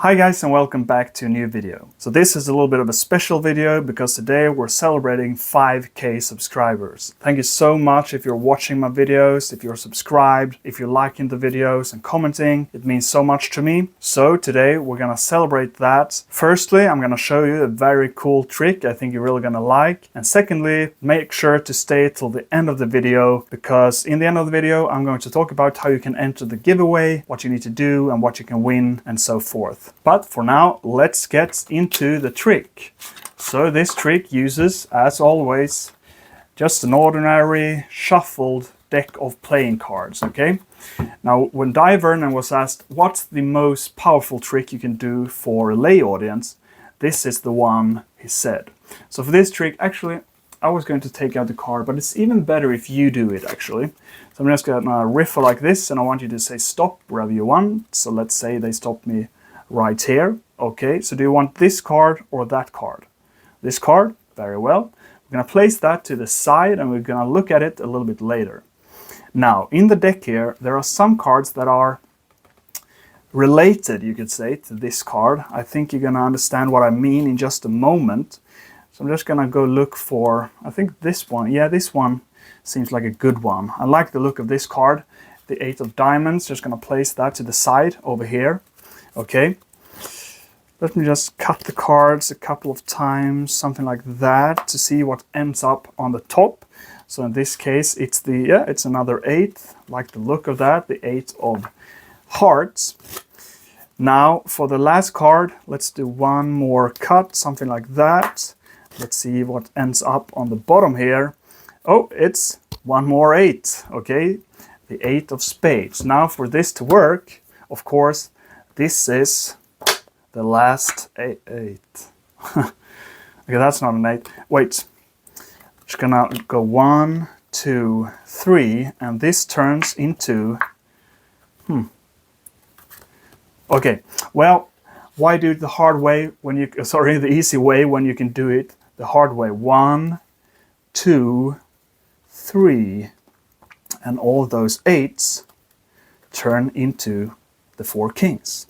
Hi guys, and welcome back to a new video. So this is a little bit of a special video because today we're celebrating 5K subscribers. Thank you so much if you're watching my videos, if you're subscribed, if you're liking the videos and commenting. It means so much to me. So today we're gonna celebrate that. Firstly, I'm gonna show you a very cool trick I think you're really gonna like. And secondly, make sure to stay till the end of the video because in the end of the video I'm going to talk about how you can enter the giveaway, what you need to do and what you can win and so forth. But for now, let's get into the trick. So this trick uses, as always, just an ordinary shuffled deck of playing cards, okay? Now, when Vernon was asked, what's the most powerful trick you can do for a lay audience? This is the one he said. So for this trick, actually, I was going to take out the card, but it's even better if you do it, actually. So I'm just gonna riffle like this, and I want you to say stop wherever you want. So let's say they stop me right here. Okay, so do you want this card or that card? This card, very well. We're gonna place that to the side and we're gonna look at it a little bit later. Now, in the deck here, there are some cards that are related, you could say, to this card. I think you're gonna understand what I mean in just a moment. So I'm just gonna go look for, I think this one. Yeah, this one seems like a good one. I like the look of this card, the 8 of diamonds. Just gonna place that to the side over here. Okay, let me just cut the cards a couple of times, something like that, to see what ends up on the top. So in this case, it's it's another 8. Like the look of that, the 8 of hearts. Now for the last card, let's do one more cut, something like that. Let's see what ends up on the bottom here. Oh, it's one more 8. Okay, the 8 of spades. Now for this to work, of course, this is the last 8. Okay, that's not an 8. Wait, just gonna go 1, 2, 3, and this turns into, Okay, well, why do it the hard way when you, sorry, the easy way when you can do it the hard way? 1, 2, 3, and all those 8s turn into the 4 kings.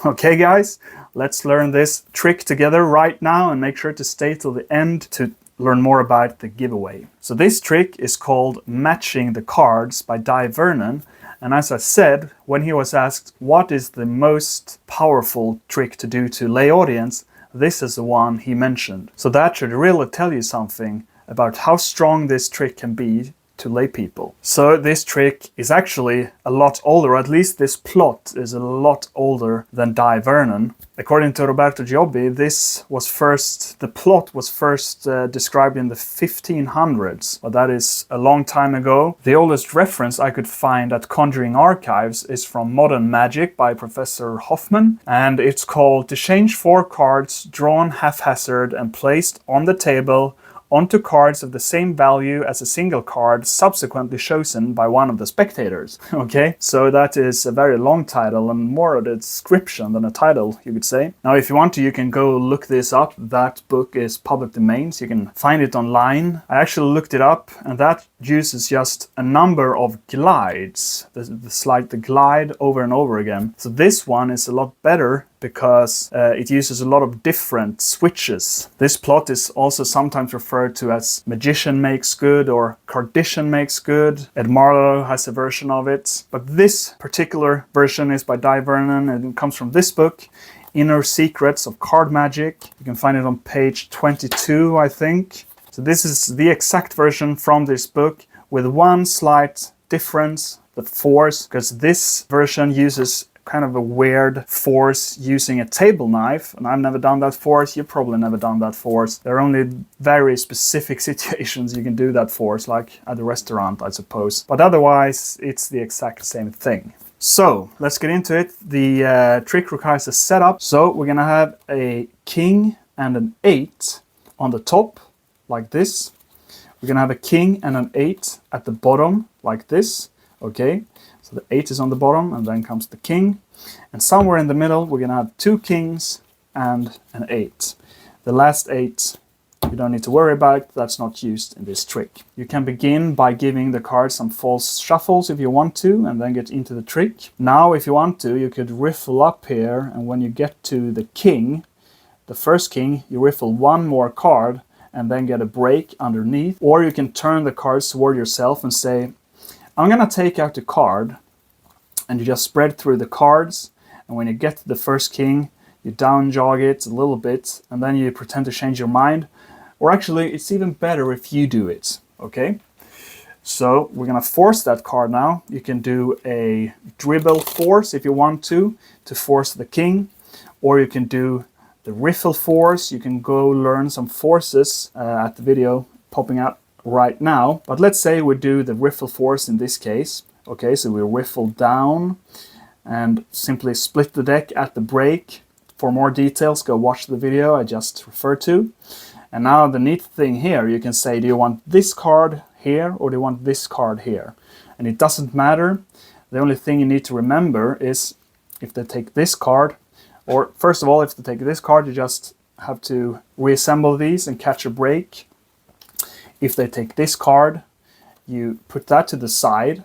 Okay guys, let's learn this trick together right now and make sure to stay till the end to learn more about the giveaway. So this trick is called Matching the Cards by Vernon. And as I said, when he was asked what is the most powerful trick to do to lay audience, this is the one he mentioned. So that should really tell you something about how strong this trick can be to lay people. So this trick is actually a lot older, at least this plot is a lot older than Vernon. According to Roberto Giobbi, the plot was first described in the 1500s, but that is a long time ago. The oldest reference I could find at Conjuring Archives is from Modern Magic by Professor Hoffman, and it's called To Change 4 Cards Drawn Haphazard and Placed on the Table onto cards of the same value as a single card subsequently chosen by one of the spectators. Okay, so that is a very long title and more of a description than a title, you could say. Now, if you want to, you can go look this up. That book is public domain, so you can find it online. I actually looked it up, and that uses just a number of glides, the glide over and over again. So this one is a lot better because it uses a lot of different switches. This plot is also sometimes referred to as Magician Makes Good or Cardition Makes Good. Ed Marlowe has a version of it. But this particular version is by Vernon and it comes from this book, Inner Secrets of Card Magic. You can find it on page 22, I think. So this is the exact version from this book with one slight difference, the force, because this version uses kind of a weird force using a table knife, and I've never done that force. You've probably never done that force. There are only very specific situations you can do that force, like at a restaurant, I suppose. But otherwise, it's the exact same thing. So let's get into it. The trick requires a setup. So we're gonna have a king and an 8 on the top, like this. We're gonna have a king and an 8 at the bottom, like this. Okay. So the 8 is on the bottom and then comes the king. And somewhere in the middle, we're going to have 2 kings and an 8. The last 8 You don't need to worry about it, that's not used in this trick. You can begin by giving the cards some false shuffles if you want to, and then get into the trick. Now, if you want to, you could riffle up here, and when you get to the king, the first king, you riffle one more card, and then get a break underneath. Or you can turn the cards toward yourself and say, I'm gonna take out the card, and you just spread through the cards, and when you get to the first king, you down jog it a little bit, and then you pretend to change your mind. Or actually, it's even better if you do it, okay? So we're gonna force that card now. You can do a dribble force if you want to force the king, or you can do the riffle force. You can go learn some forces at the video popping up right now. But let's say we do the riffle force in this case. Okay, so we riffle down and simply split the deck at the break. For more details, go watch the video I just referred to. And now the neat thing here, you can say, do you want this card here or do you want this card here? And it doesn't matter. The only thing you need to remember is if they take this card, or first of all, if they take this card, you just have to reassemble these and catch a break. If they take this card, you put that to the side,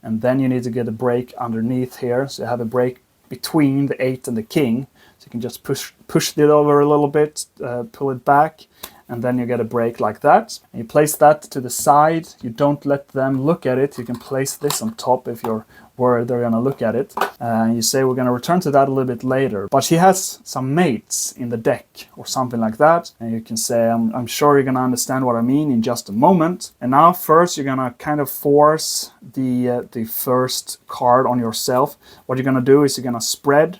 and then you need to get a break underneath here. So you have a break between the 8 and the king. So you can just push it over a little bit, pull it back, and then you get a break like that. And you place that to the side. You don't let them look at it. You can place this on top if you're worried they're gonna look at it. And you say, we're gonna return to that a little bit later. But he has some mates in the deck or something like that. And you can say, I'm sure you're gonna understand what I mean in just a moment. And now first you're gonna kind of force the first card on yourself. What you're gonna do is you're gonna spread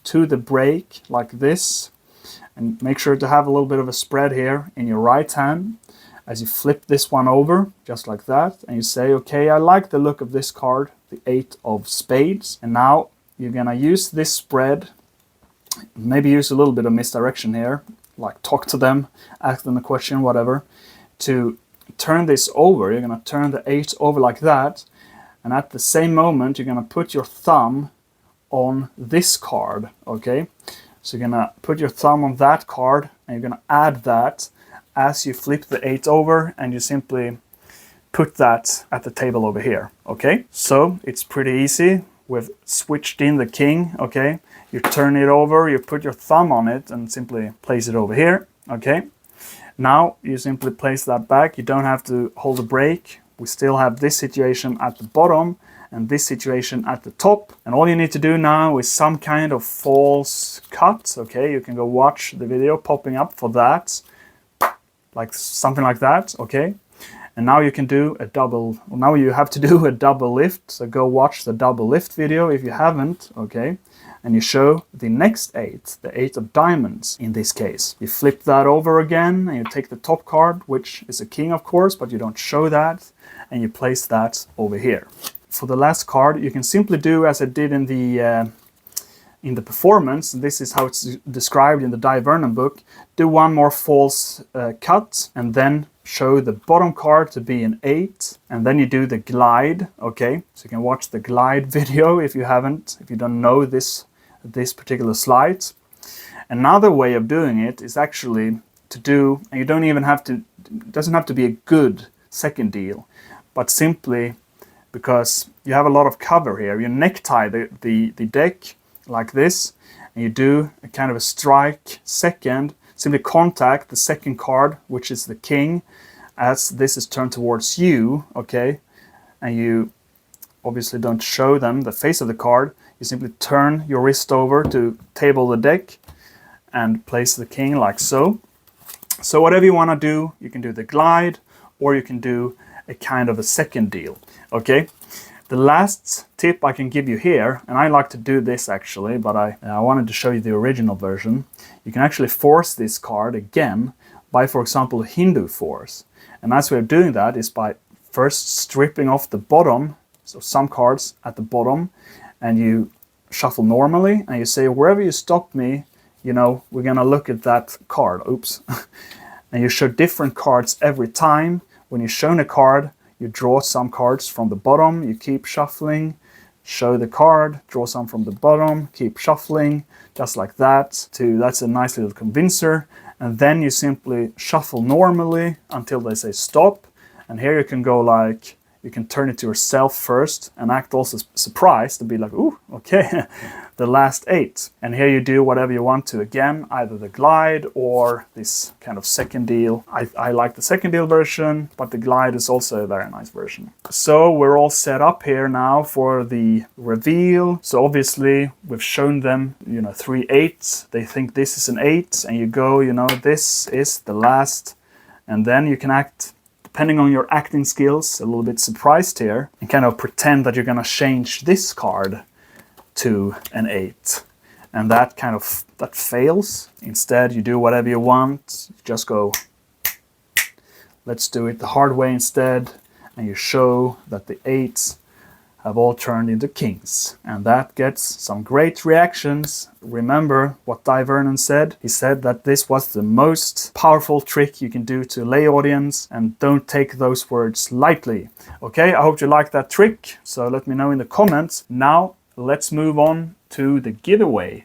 to the break like this, and make sure to have a little bit of a spread here in your right hand as you flip this one over just like that, and you say, okay, I like the look of this card, the 8 of spades, and now you're gonna use this spread, maybe use a little bit of misdirection here, like talk to them, ask them a question, whatever, to turn this over. You're gonna turn the 8 over like that, and at the same moment you're gonna put your thumb on this card, okay? So you're gonna put your thumb on that card, and you're gonna add that as you flip the 8 over, and you simply put that at the table over here, okay? So it's pretty easy. We've switched in the king, okay? You turn it over, you put your thumb on it, and simply place it over here, okay? Now you simply place that back. You don't have to hold a break. We still have this situation at the bottom and this situation at the top. And all you need to do now is some kind of false cut, okay? You can go watch the video popping up for that, like something like that, okay? And now you can do a double, well, now you have to do a double lift, so go watch the double lift video if you haven't, okay? And you show the next 8, the 8 of diamonds in this case. You flip that over again, and you take the top card, which is a king of course, but you don't show that, and you place that over here. For the last card, you can simply do as I did in the performance. This is how it's described in the Vernon book. Do one more false cut, and then show the bottom card to be an 8, and then you do the glide, okay? So you can watch the glide video if you haven't, if you don't know this particular sleight. Another way of doing it is actually to do, and you don't even have to, it doesn't have to be a good second deal, but simply because you have a lot of cover here, you necktie the deck like this, and you do a kind of a strike second, simply contact the second card, which is the king, as this is turned towards you, okay? And you obviously don't show them the face of the card. You simply turn your wrist over to table the deck and place the king like so. So whatever you want to do, you can do the glide, or you can do a kind of a second deal, okay? The last tip I can give you here, and I like to do this actually, but I wanted to show you the original version. You can actually force this card again by, for example, a Hindu force. And nice way of doing that is by first stripping off the bottom, so some cards at the bottom, and you shuffle normally, and you say, wherever you stop me, you know, we're gonna look at that card, oops. And you show different cards every time. When you've shown a card, you draw some cards from the bottom, you keep shuffling, show the card, draw some from the bottom, keep shuffling. just like that. That's a nice little convincer. And then you simply shuffle normally until they say stop. And here you can go like, you can turn it to yourself first and act also surprised and be like, ooh, okay, the last 8. And here you do whatever you want to. Again, either the glide or this kind of second deal. I like the second deal version, but the glide is also a very nice version. So we're all set up here now for the reveal. So obviously we've shown them, 3 8s. They think this is an 8 and you go, this is the last. And then you can act, depending on your acting skills, a little bit surprised here and kind of pretend that you're going to change this card to an 8. And that fails. Instead, you do whatever you want. You just go, let's do it the hard way instead. And you show that the 8s have all turned into kings. And that gets some great reactions. Remember what Vernon said? He said that this was the most powerful trick you can do to a lay audience, and don't take those words lightly. Okay, I hope you liked that trick. So let me know in the comments. Now, let's move on to the giveaway.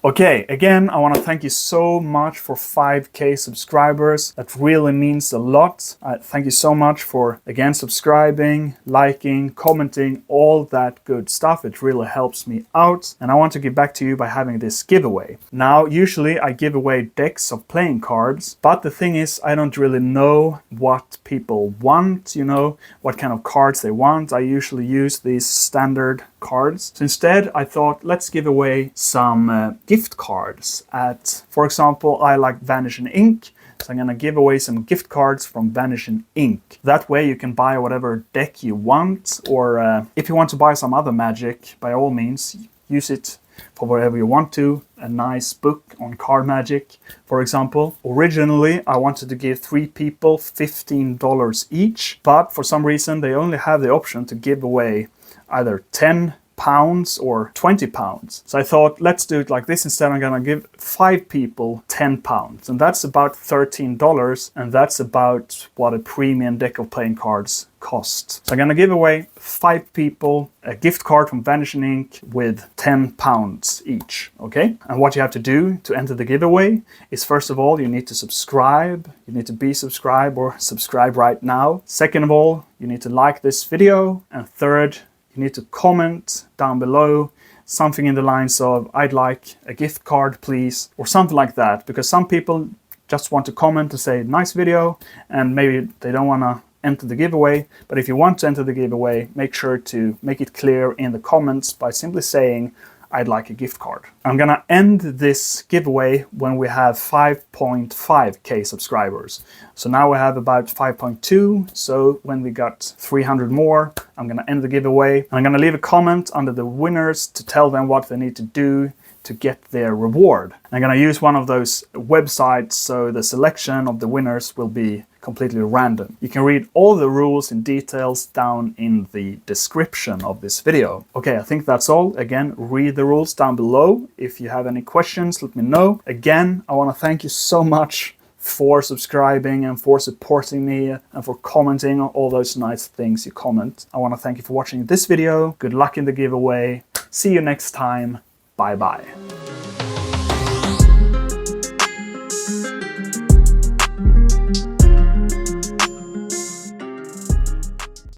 Okay, again, I want to thank you so much for 5K subscribers. That really means a lot. Thank you so much for, again, subscribing, liking, commenting, all that good stuff. It really helps me out. And I want to give back to you by having this giveaway. Now, usually I give away decks of playing cards, but the thing is, I don't really know what people want, what kind of cards they want. I usually use these standard cards. So instead, I thought, let's give away some gift cards at, for example, I like Vanishing Ink. So I'm going to give away some gift cards from Vanishing Ink. That way you can buy whatever deck you want, or if you want to buy some other magic, by all means, use it for whatever you want to. A nice book on card magic, for example. Originally, I wanted to give 3 people $15 each, but for some reason, they only have the option to give away either £10 or £20. So I thought, let's do it like this instead. I'm gonna give 5 people £10, and that's about $13, and that's about what a premium deck of playing cards cost. So I'm gonna give away 5 people a gift card from Vanishing Ink with £10 each, okay? And what you have to do to enter the giveaway is, first of all, you need to subscribe. You need to be subscribed or subscribe right now. Second of all, you need to like this video. And third, you need to comment down below something in the lines of, I'd like a gift card, please, or something like that. Because some people just want to comment to say, nice video, and maybe they don't want to enter the giveaway. But if you want to enter the giveaway, make sure to make it clear in the comments by simply saying, I'd like a gift card. I'm gonna end this giveaway when we have 5.5k subscribers. So now we have about 5.2. So when we got 300 more, I'm gonna end the giveaway. And I'm gonna leave a comment under the winners to tell them what they need to do to get their reward. I'm gonna use one of those websites, so the selection of the winners will be completely random. You can read all the rules and details down in the description of this video. Okay, I think that's all. Again, read the rules down below. If you have any questions, let me know. Again, I want to thank you so much for subscribing and for supporting me and for commenting on all those nice things you comment. I want to thank you for watching this video. Good luck in the giveaway. See you next time. Bye bye.